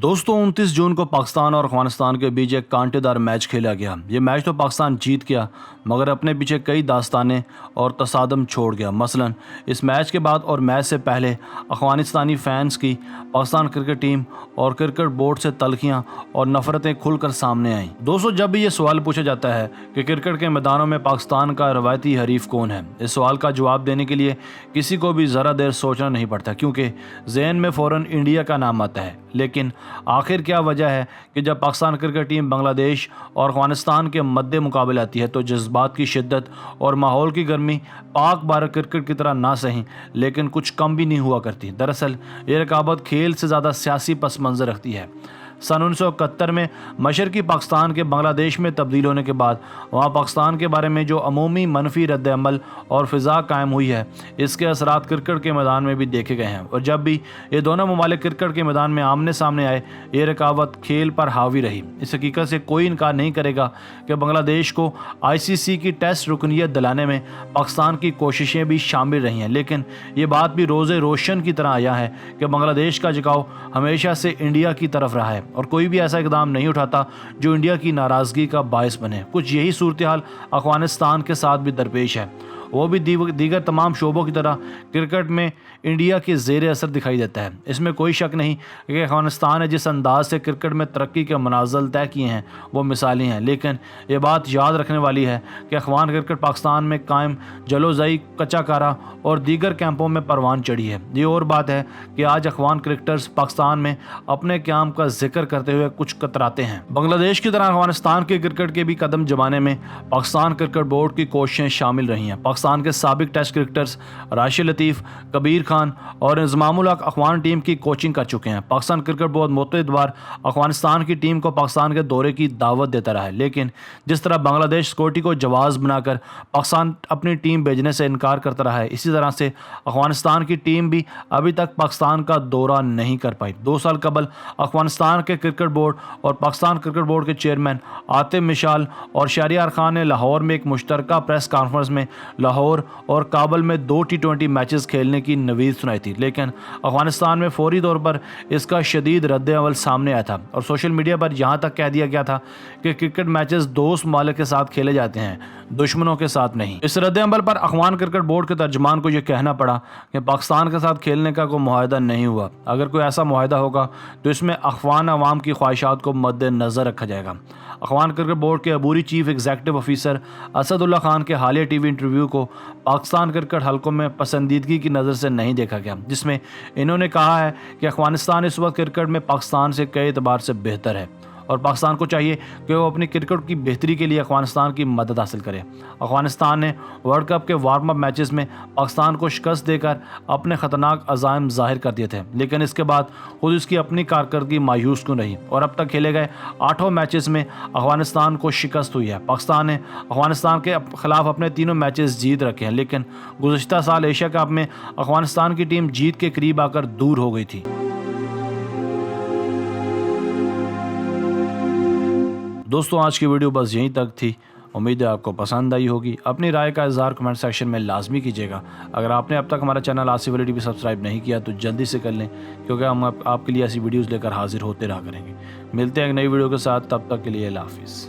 دوستوں 29 جون کو پاکستان اور افغانستان کے بیچ ایک کانٹے دار میچ کھیلا گیا۔ یہ میچ تو پاکستان جیت گیا مگر اپنے پیچھے کئی داستانیں اور تصادم چھوڑ گیا۔ مثلا اس میچ کے بعد اور میچ سے پہلے افغانستانی فینس کی پاکستان کرکٹ ٹیم اور کرکٹ بورڈ سے تلخیاں اور نفرتیں کھل کر سامنے آئیں۔ دوستوں جب بھی یہ سوال پوچھا جاتا ہے کہ کرکٹ کے میدانوں میں پاکستان کا روایتی حریف کون ہے، اس سوال کا جواب دینے کے لیے کسی کو بھی ذرا دیر سوچنا نہیں پڑتا، کیونکہ ذہن میں فوراً انڈیا کا نام آتا ہے۔ لیکن آخر کیا وجہ ہے کہ جب پاکستان کرکٹ ٹیم بنگلہ دیش اور افغانستان کے مد مقابل آتی ہے تو جذبات کی شدت اور ماحول کی گرمی پاک بھارت کرکٹ کی طرح نہ سہی لیکن کچھ کم بھی نہیں ہوا کرتی۔ دراصل یہ رقابت کھیل سے زیادہ سیاسی پس منظر رکھتی ہے۔ سن 1971 میں مشرقی پاکستان کے بنگلہ دیش میں تبدیل ہونے کے بعد وہاں پاکستان کے بارے میں جو عمومی منفی رد عمل اور فضا قائم ہوئی ہے، اس کے اثرات کرکٹ کے میدان میں بھی دیکھے گئے ہیں، اور جب بھی یہ دونوں ممالک کرکٹ کے میدان میں آمنے سامنے آئے یہ رقابت کھیل پر حاوی رہی۔ اس حقیقت سے کوئی انکار نہیں کرے گا کہ بنگلہ دیش کو ICC کی ٹیسٹ رکنیت دلانے میں پاکستان کی کوششیں بھی شامل رہی ہیں، لیکن یہ بات بھی روز روشن کی طرح آیا ہے کہ بنگلہ دیش کا جھکاؤ ہمیشہ سے انڈیا کی طرف رہا ہے اور کوئی بھی ایسا اقدام نہیں اٹھاتا جو انڈیا کی ناراضگی کا باعث بنے۔ کچھ یہی صورتحال افغانستان کے ساتھ بھی درپیش ہے، وہ بھی دیگر تمام شعبوں کی طرح کرکٹ میں انڈیا کے زیر اثر دکھائی دیتا ہے۔ اس میں کوئی شک نہیں کہ افغانستان نے جس انداز سے کرکٹ میں ترقی کے منازل طے کیے ہیں وہ مثالی ہیں، لیکن یہ بات یاد رکھنے والی ہے کہ افغان کرکٹ پاکستان میں قائم جلوزائی، کچا کارا اور دیگر کیمپوں میں پروان چڑھی ہے۔ یہ اور بات ہے کہ آج افغان کرکٹرز پاکستان میں اپنے قیام کا ذکر کرتے ہوئے کچھ کتراتے ہیں۔ بنگلہ دیش کی طرح افغانستان کے کرکٹ کے بھی قدم جمانے میں پاکستان کرکٹ بورڈ کی کوششیں شامل رہی ہیں۔ پاکستان کے سابق ٹیسٹ کرکٹرز راشد لطیف، کبیر خان اور انضمام الحق افغان ٹیم کی کوچنگ کر چکے ہیں۔ پاکستان کرکٹ بورڈ متعدد بار افغانستان کی ٹیم کو پاکستان کے دورے کی دعوت دیتا رہا ہے، لیکن جس طرح بنگلہ دیش سیکورٹی کو جواز بنا کر پاکستان اپنی ٹیم بھیجنے سے انکار کرتا رہا ہے، اسی طرح سے افغانستان کی ٹیم بھی ابھی تک پاکستان کا دورہ نہیں کر پائی۔ 2 سال قبل افغانستان کے کرکٹ بورڈ اور پاکستان کرکٹ بورڈ کے چیئرمین عاطف مشال اور شہریار خان نے لاہور میں ایک مشترکہ پریس کانفرنس میں لاہور اور کابل میں 2 T20 میچز کھیلنے کی نوید سنائی تھی، لیکن افغانستان میں فوری طور پر اس کا شدید رد عمل سامنے آیا تھا اور سوشل میڈیا پر یہاں تک کہہ دیا گیا تھا کہ کرکٹ میچز دوست ممالک کے ساتھ کھیلے جاتے ہیں، دشمنوں کے ساتھ نہیں۔ اس رد عمل پر افغان کرکٹ بورڈ کے ترجمان کو یہ کہنا پڑا کہ پاکستان کے ساتھ کھیلنے کا کوئی معاہدہ نہیں ہوا، اگر کوئی ایسا معاہدہ ہوگا تو اس میں افغان عوام کی خواہشات کو مد نظر رکھا جائے گا۔ افغان کرکٹ بورڈ کے عبوری چیف ایگزیکٹو آفیسر اسد اللہ خان کے حالیہ ٹی وی انٹرویو کو پاکستان کرکٹ حلقوں میں پسندیدگی کی نظر سے نہیں دیکھا گیا، جس میں انہوں نے کہا ہے کہ افغانستان اس وقت کرکٹ میں پاکستان سے کئی اعتبار سے بہتر ہے اور پاکستان کو چاہیے کہ وہ اپنی کرکٹ کی بہتری کے لیے افغانستان کی مدد حاصل کرے۔ افغانستان نے ورلڈ کپ کے وارم اپ میچز میں پاکستان کو شکست دے کر اپنے خطرناک عزائم ظاہر کر دیے تھے، لیکن اس کے بعد خود اس کی اپنی کارکردگی مایوس کن رہی اور اب تک کھیلے گئے 8 میچز میں افغانستان کو شکست ہوئی ہے۔ پاکستان نے افغانستان کے خلاف اپنے 3 میچز جیت رکھے ہیں، لیکن گزشتہ سال ایشیا کپ میں افغانستان کی ٹیم جیت کے قریب آ کر دور ہو گئی تھی۔ دوستوں آج کی ویڈیو بس یہیں تک تھی، امید ہے آپ کو پسند آئی ہوگی۔ اپنی رائے کا اظہار کمنٹ سیکشن میں لازمی کیجیے گا۔ اگر آپ نے اب تک ہمارا چینل آصف علی ٹی وی سبسکرائب نہیں کیا تو جلدی سے کر لیں، کیونکہ ہم آپ کے لیے ایسی ویڈیوز لے کر حاضر ہوتے رہا کریں گے۔ ملتے ہیں ایک نئی ویڈیو کے ساتھ، تب تک کے لیے اللہ حافظ۔